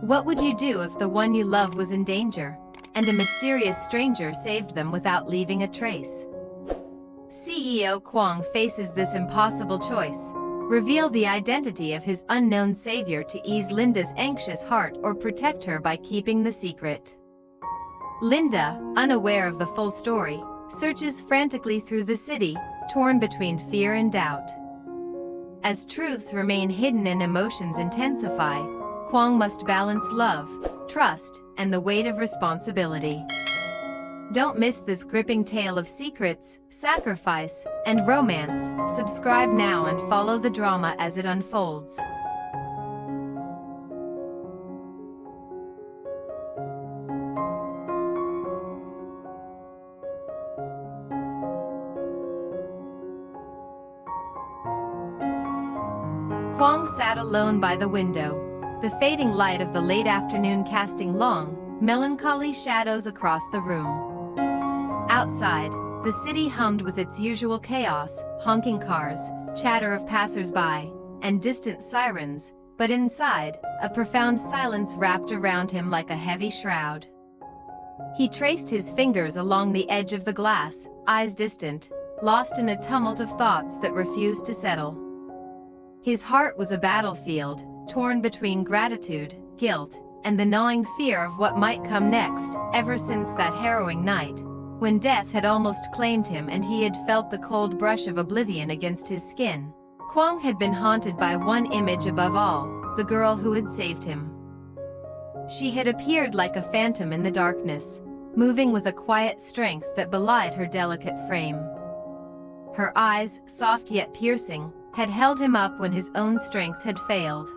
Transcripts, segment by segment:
What would you do if the one you love was in danger, and a mysterious stranger saved them without leaving a trace? CEO Quang faces this impossible choice: reveal the identity of his unknown savior to ease Linda's anxious heart or protect her by keeping the secret. Linda, unaware of the full story, searches frantically through the city, torn between fear and doubt. As truths remain hidden and emotions intensify, Quang must balance love, trust, and the weight of responsibility. Don't miss this gripping tale of secrets, sacrifice, and romance. Subscribe now and follow the drama as it unfolds. Quang sat alone by the window, the fading light of the late afternoon casting long, melancholy shadows across the room. Outside, the city hummed with its usual chaos: honking cars, chatter of passers-by, and distant sirens, but inside, a profound silence wrapped around him like a heavy shroud. He traced his fingers along the edge of the glass, eyes distant, lost in a tumult of thoughts that refused to settle. His heart was a battlefield, torn between gratitude, guilt, and the gnawing fear of what might come next. Ever since that harrowing night, when death had almost claimed him and he had felt the cold brush of oblivion against his skin, Quang had been haunted by one image above all: the girl who had saved him. She had appeared like a phantom in the darkness, moving with a quiet strength that belied her delicate frame. Her eyes, soft yet piercing, had held him up when his own strength had failed.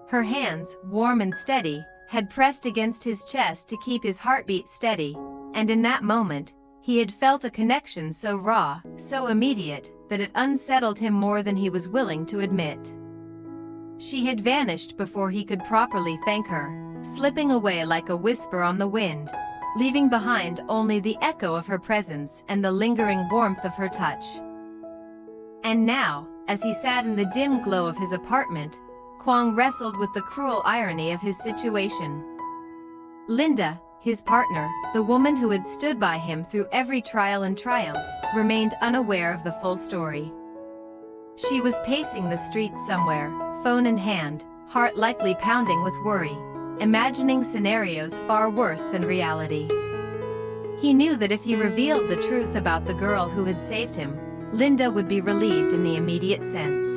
Her hands, warm and steady, had pressed against his chest to keep his heartbeat steady, and in that moment, he had felt a connection so raw, so immediate, that it unsettled him more than he was willing to admit. She had vanished before he could properly thank her, slipping away like a whisper on the wind, leaving behind only the echo of her presence and the lingering warmth of her touch. And now, as he sat in the dim glow of his apartment, Quang wrestled with the cruel irony of his situation. Linda, his partner, the woman who had stood by him through every trial and triumph, remained unaware of the full story. She was pacing the streets somewhere, phone in hand, heart likely pounding with worry, imagining scenarios far worse than reality. He knew that if he revealed the truth about the girl who had saved him, Linda would be relieved in the immediate sense.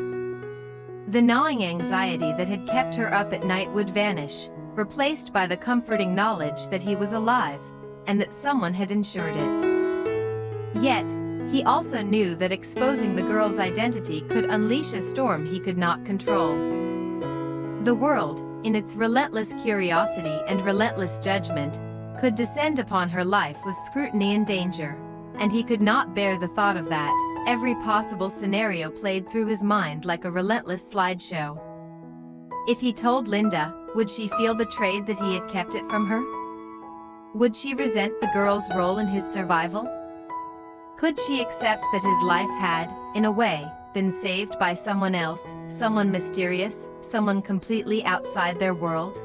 The gnawing anxiety that had kept her up at night would vanish, replaced by the comforting knowledge that he was alive, and that someone had ensured it. Yet, he also knew that exposing the girl's identity could unleash a storm he could not control. The world, in its relentless curiosity and relentless judgment, could descend upon her life with scrutiny and danger, and he could not bear the thought of that. Every possible scenario played through his mind like a relentless slideshow. If he told Linda, would she feel betrayed that he had kept it from her? Would she resent the girl's role in his survival? Could she accept that his life had, in a way, been saved by someone else, someone mysterious, someone completely outside their world?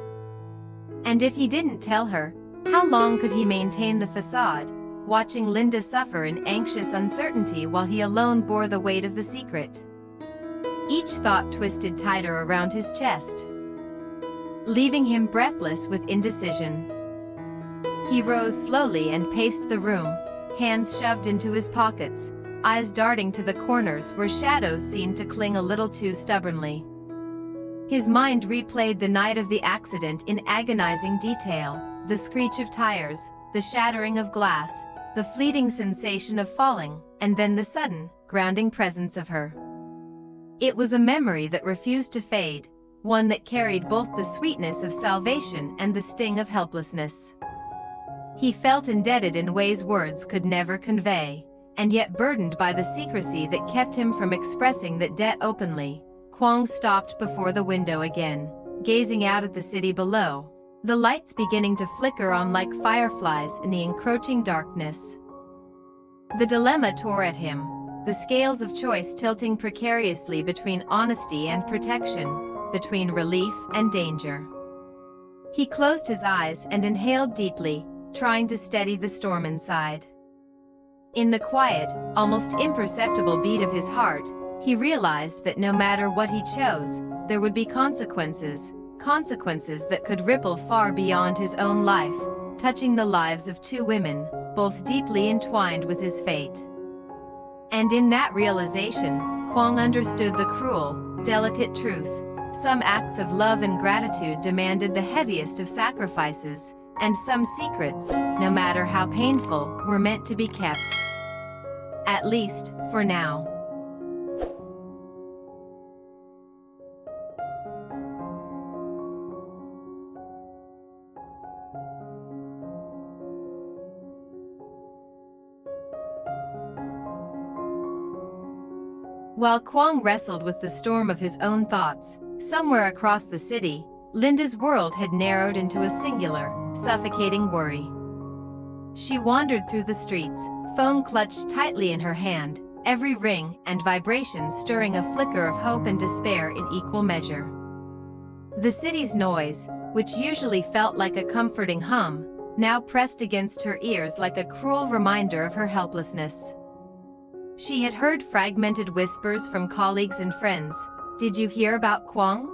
And if he didn't tell her, how long could he maintain the facade, watching Linda suffer in anxious uncertainty while he alone bore the weight of the secret? Each thought twisted tighter around his chest, leaving him breathless with indecision. He rose slowly and paced the room, hands shoved into his pockets, eyes darting to the corners where shadows seemed to cling a little too stubbornly. His mind replayed the night of the accident in agonizing detail: the screech of tires, the shattering of glass, the fleeting sensation of falling, and then the sudden, grounding presence of her. It was a memory that refused to fade, one that carried both the sweetness of salvation and the sting of helplessness. He felt indebted in ways words could never convey, and yet burdened by the secrecy that kept him from expressing that debt openly. Quang stopped before the window again, gazing out at the city below, the lights beginning to flicker on like fireflies in the encroaching darkness. The dilemma tore at him, the scales of choice tilting precariously between honesty and protection, between relief and danger. He closed his eyes and inhaled deeply, trying to steady the storm inside. In the quiet, almost imperceptible beat of his heart, he realized that no matter what he chose, there would be consequences, consequences that could ripple far beyond his own life, touching the lives of two women, both deeply entwined with his fate. And in that realization, Quang understood the cruel, delicate truth. Some acts of love and gratitude demanded the heaviest of sacrifices, and some secrets, no matter how painful, were meant to be kept. At least, for now. While Quang wrestled with the storm of his own thoughts, somewhere across the city, Linda's world had narrowed into a singular, suffocating worry. She wandered through the streets, phone clutched tightly in her hand, every ring and vibration stirring a flicker of hope and despair in equal measure. The city's noise, which usually felt like a comforting hum, now pressed against her ears like a cruel reminder of her helplessness. She had heard fragmented whispers from colleagues and friends. "Did you hear about Quang?"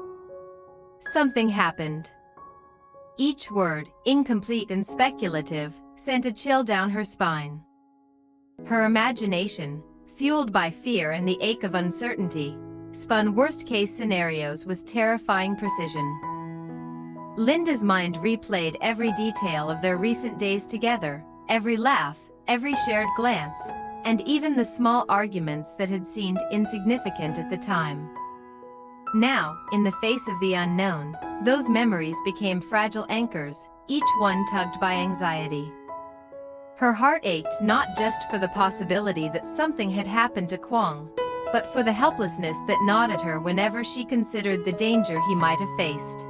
Something happened. Each word, incomplete and speculative, sent a chill down her spine. Her imagination, fueled by fear and the ache of uncertainty, spun worst-case scenarios with terrifying precision. Linda's mind replayed every detail of their recent days together, every laugh, every shared glance, and even the small arguments that had seemed insignificant at the time. Now, in the face of the unknown, those memories became fragile anchors, each one tugged by anxiety. Her heart ached not just for the possibility that something had happened to Quang, but for the helplessness that gnawed at her whenever she considered the danger he might have faced.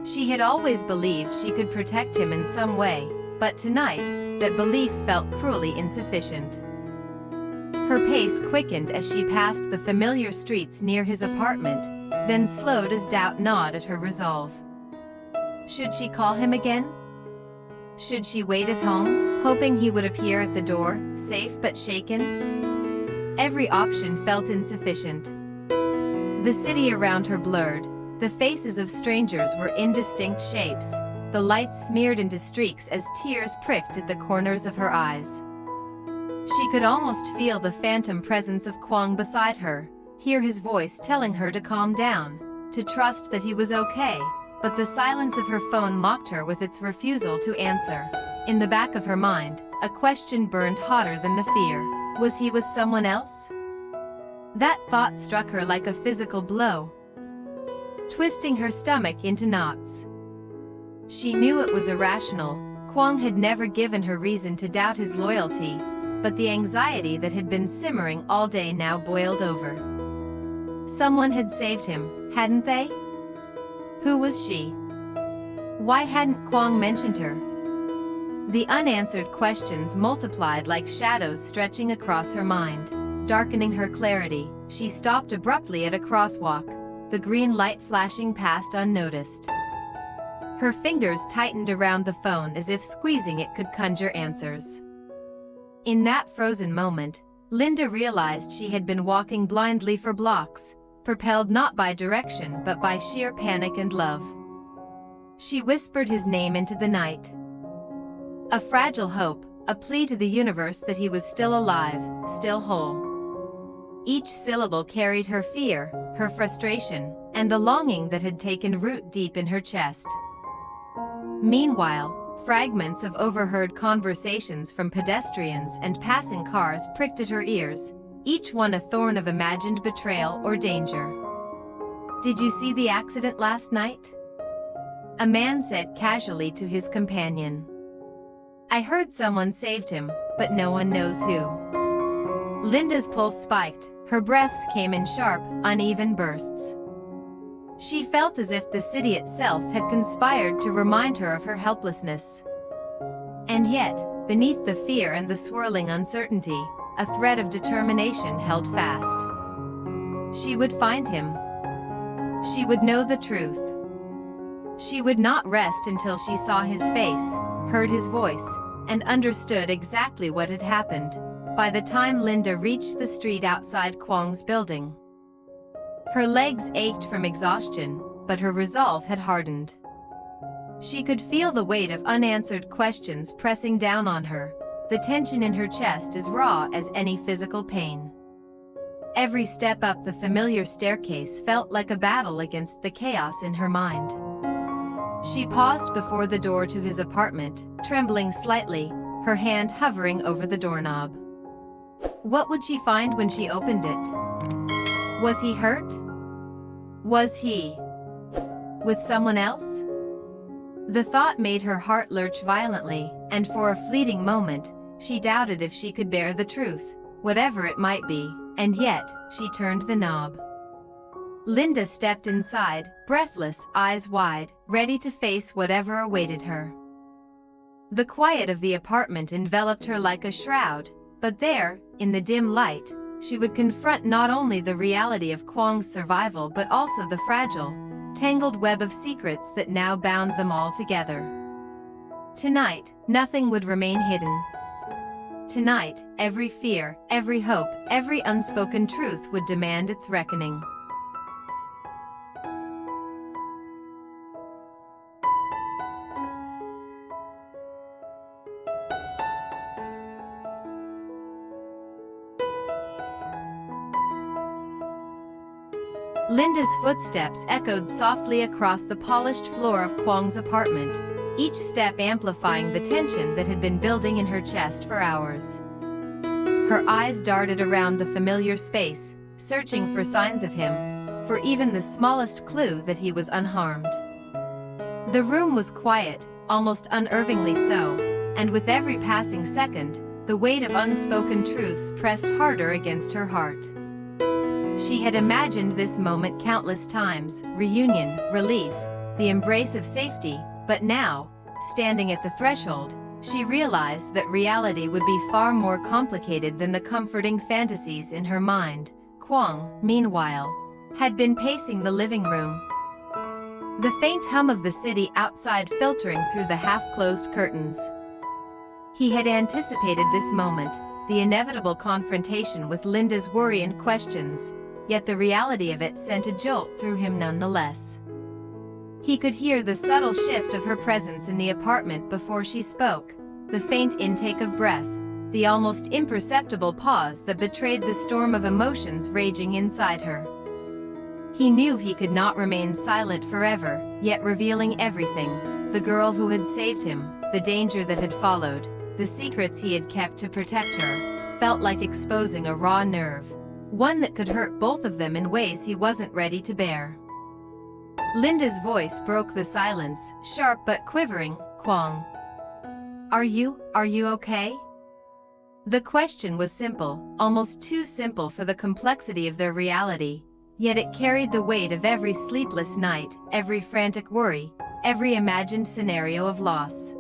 She had always believed she could protect him in some way, but tonight, that belief felt cruelly insufficient. Her pace quickened as she passed the familiar streets near his apartment, then slowed as doubt gnawed at her resolve. Should she call him again? Should she wait at home, hoping he would appear at the door, safe but shaken? Every option felt insufficient. The city around her blurred, the faces of strangers were indistinct shapes, the lights smeared into streaks as tears pricked at the corners of her eyes. She could almost feel the phantom presence of Quang beside her, hear his voice telling her to calm down, to trust that he was okay, but the silence of her phone mocked her with its refusal to answer. In the back of her mind, a question burned hotter than the fear. Was he with someone else? That thought struck her like a physical blow, twisting her stomach into knots. She knew it was irrational. Quang had never given her reason to doubt his loyalty, but the anxiety that had been simmering all day now boiled over. Someone had saved him, hadn't they? Who was she? Why hadn't Quang mentioned her? The unanswered questions multiplied like shadows stretching across her mind, darkening her clarity. She stopped abruptly at a crosswalk, the green light flashing past unnoticed. Her fingers tightened around the phone as if squeezing it could conjure answers. In that frozen moment, Linda realized she had been walking blindly for blocks, propelled not by direction but by sheer panic and love. She whispered his name into the night. A fragile hope, a plea to the universe that he was still alive, still whole. Each syllable carried her fear, her frustration, and the longing that had taken root deep in her chest. Meanwhile, fragments of overheard conversations from pedestrians and passing cars pricked at her ears, each one a thorn of imagined betrayal or danger. "Did you see the accident last night?" A man said casually to his companion. "I heard someone saved him, but no one knows who." Linda's pulse spiked, her breaths came in sharp, uneven bursts. She felt as if the city itself had conspired to remind her of her helplessness. And yet, beneath the fear and the swirling uncertainty, a thread of determination held fast. She would find him. She would know the truth. She would not rest until she saw his face, heard his voice, and understood exactly what had happened. By the time Linda reached the street outside Quang's building, her legs ached from exhaustion, but her resolve had hardened. She could feel the weight of unanswered questions pressing down on her, the tension in her chest as raw as any physical pain. Every step up the familiar staircase felt like a battle against the chaos in her mind. She paused before the door to his apartment, trembling slightly, her hand hovering over the doorknob. What would she find when she opened it? Was he hurt? Was he with someone else? The thought made her heart lurch violently, and for a fleeting moment, she doubted if she could bear the truth, whatever it might be, and yet, she turned the knob. Linda stepped inside, breathless, eyes wide, ready to face whatever awaited her. The quiet of the apartment enveloped her like a shroud, but there, in the dim light, she would confront not only the reality of Quang's survival but also the fragile, tangled web of secrets that now bound them all together. Tonight, nothing would remain hidden. Tonight, every fear, every hope, every unspoken truth would demand its reckoning. Linda's footsteps echoed softly across the polished floor of Quang's apartment, each step amplifying the tension that had been building in her chest for hours. Her eyes darted around the familiar space, searching for signs of him, for even the smallest clue that he was unharmed. The room was quiet, almost unnervingly so, and with every passing second, the weight of unspoken truths pressed harder against her heart. She had imagined this moment countless times, reunion, relief, the embrace of safety, but now, standing at the threshold, she realized that reality would be far more complicated than the comforting fantasies in her mind. Quang, meanwhile, had been pacing the living room, the faint hum of the city outside filtering through the half-closed curtains. He had anticipated this moment, the inevitable confrontation with Linda's worry and questions, yet the reality of it sent a jolt through him nonetheless. He could hear the subtle shift of her presence in the apartment before she spoke, the faint intake of breath, the almost imperceptible pause that betrayed the storm of emotions raging inside her. He knew he could not remain silent forever, yet revealing everything, the girl who had saved him, the danger that had followed, the secrets he had kept to protect her, felt like exposing a raw nerve, one that could hurt both of them in ways he wasn't ready to bear. Linda's voice broke the silence, sharp but quivering. Quang. Are you okay? The question was simple, almost too simple for the complexity of their reality, yet it carried the weight of every sleepless night, every frantic worry, every imagined scenario of loss.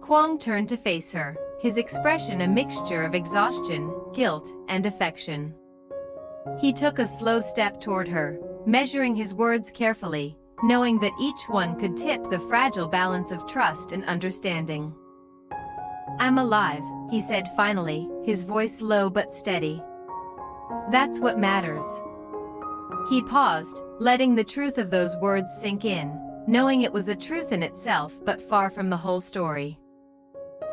Quang turned to face her, his expression a mixture of exhaustion, guilt, and affection. He took a slow step toward her, measuring his words carefully, knowing that each one could tip the fragile balance of trust and understanding. I'm alive, he said finally, his voice low but steady. That's what matters. He paused, letting the truth of those words sink in, knowing it was a truth in itself but far from the whole story.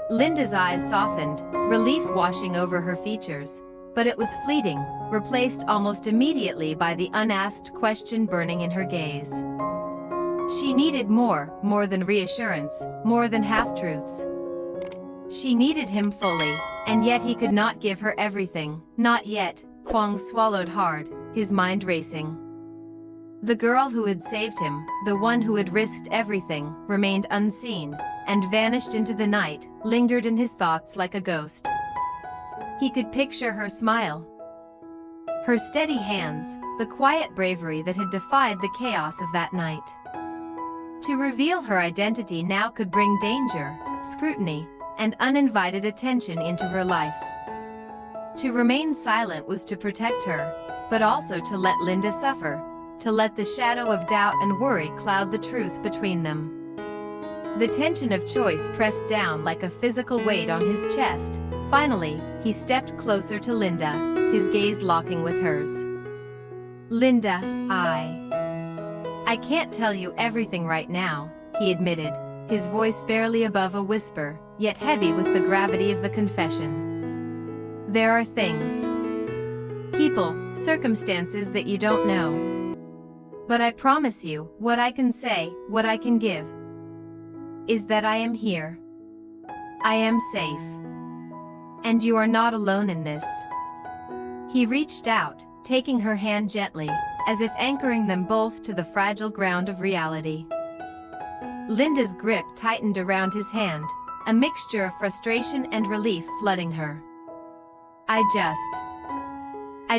Linda's eyes softened, relief washing over her features, but it was fleeting, replaced almost immediately by the unasked question burning in her gaze. She needed more than reassurance, more than half-truths. She needed him fully, and yet he could not give her everything, not yet. Quang swallowed hard, his mind racing. The girl who had saved him, the one who had risked everything, remained unseen, and vanished into the night, lingered in his thoughts like a ghost. He could picture her smile, her steady hands, the quiet bravery that had defied the chaos of that night. To reveal her identity now could bring danger, scrutiny, and uninvited attention into her life. To remain silent was to protect her, but also to let Linda suffer, to let the shadow of doubt and worry cloud the truth between them. The tension of choice pressed down like a physical weight on his chest. Finally, he stepped closer to Linda, his gaze locking with hers. "Linda, I can't tell you everything right now," he admitted, his voice barely above a whisper, yet heavy with the gravity of the confession. "There are things, people, circumstances that you don't know. But I promise you, what I can say, what I can give, is that I am here. I am safe. And you are not alone in this." He reached out, taking her hand gently, as if anchoring them both to the fragile ground of reality. Linda's grip tightened around his hand, a mixture of frustration and relief flooding her. I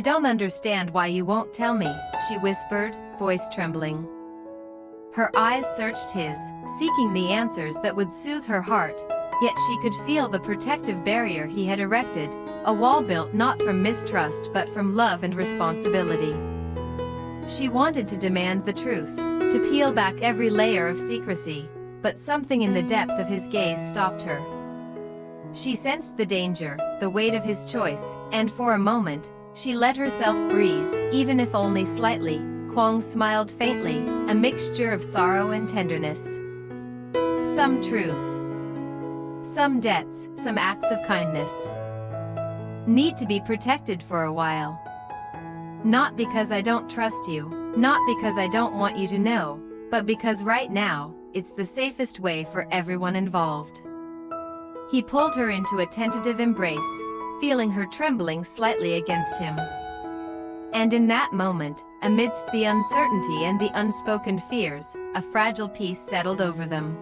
don't understand why you won't tell me," she whispered, voice trembling. Her eyes searched his, seeking the answers that would soothe her heart, yet she could feel the protective barrier he had erected, a wall built not from mistrust but from love and responsibility. She wanted to demand the truth, to peel back every layer of secrecy, but something in the depth of his gaze stopped her. She sensed the danger, the weight of his choice, and for a moment, she let herself breathe, even if only slightly. Quang smiled faintly, a mixture of sorrow and tenderness. "Some truths, some debts, some acts of kindness need to be protected for a while. Not because I don't trust you, not because I don't want you to know, but because right now, it's the safest way for everyone involved." He pulled her into a tentative embrace, feeling her trembling slightly against him. And in that moment, amidst the uncertainty and the unspoken fears, a fragile peace settled over them.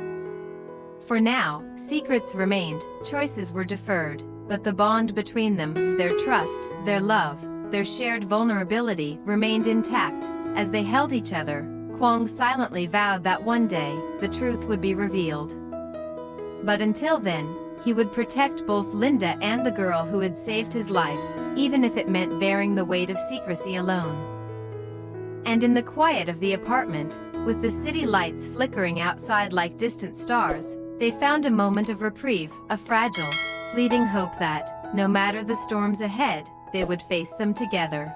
For now, secrets remained, choices were deferred, but the bond between them, their trust, their love, their shared vulnerability, remained intact. As they held each other, Quang silently vowed that one day, the truth would be revealed. But until then, he would protect both Linda and the girl who had saved his life, even if it meant bearing the weight of secrecy alone. And in the quiet of the apartment, with the city lights flickering outside like distant stars, they found a moment of reprieve, a fragile, fleeting hope that, no matter the storms ahead, they would face them together.